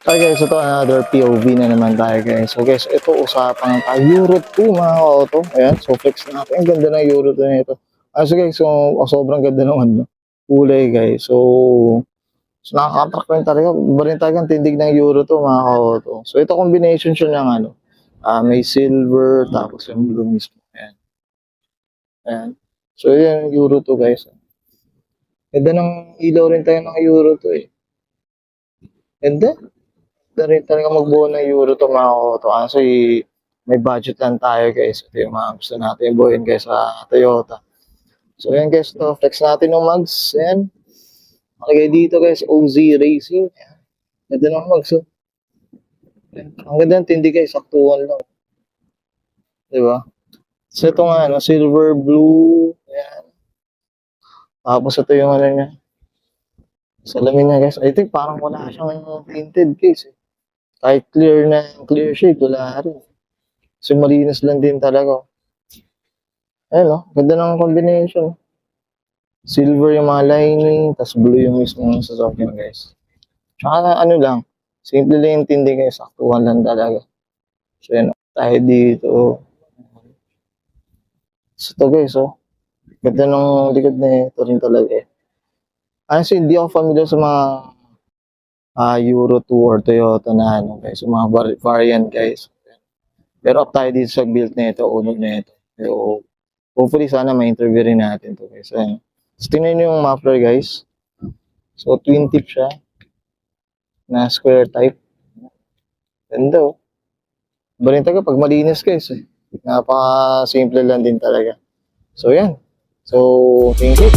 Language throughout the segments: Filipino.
Okay guys, ito another POV na naman tayo guys. So guys, ito usapan tayo Euro 2 mga auto. Ayan, so flex natin. Ang ganda ng Euro 2 na ito. So guys, so sobrang ganda ng ano, kulay guys. So nakaka-attract rin talaga. Iba rin talagang tindig ng Euro 2 mga auto. So ito combination siya ng ano, may silver tapos yung blue mismo. Ayan. Ayan. So yan yung Euro 2 guys. Ganda ng ilaw rin tayo ng Euro 2 eh. Ganda. Rin talaga magbuo ng Euro to mga auto. Kasi may budget lang tayo guys. Ito yung mga gusto natin buuin guys sa Toyota. So yan guys, to flex natin ng mags. Yan. Okay dito guys, OZ Racing. Yan. Ganda ng mags. Oh. Ang ganda ng tindi guys, saktuhan lang. Diba? So ito nga, ano, silver, blue. Yan. Tapos ito yung ano niya. Salamin niya guys. I think parang wala siyang tinted guys. Kahit clear shade, wala rin. So, malinis lang din talaga. Ayun, no? Ganda ng combination. Silver yung mga lining, tas blue yung mismo sa sasakyan, guys. Tsaka, ano lang, simple lang yung tindi, guys. Saktuhan lang talaga. So, yan, tayo dito. So, ito, guys, oh. Ganda ng likod na ito rin talaga, eh. Honestly, hindi ako familiar sa mga Euro 2 or Toyota na ano guys, mga variant guys. Pero up tayo dito sa build na ito, unod na ito. So, hopefully sana ma-interview rin natin to guys. Ayan. So, tingnan nyo yung muffler guys. So, twin tip siya na square type. Ganda oh. Iba rin talaga pag malinis guys eh. Napaka-simple lang din talaga. So, yan. So, thank you.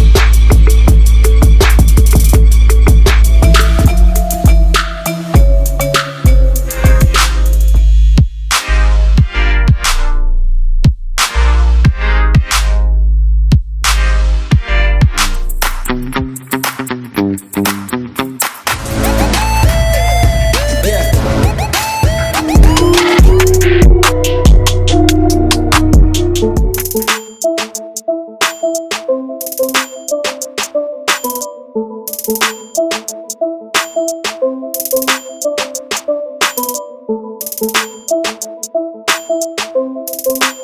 Thank you.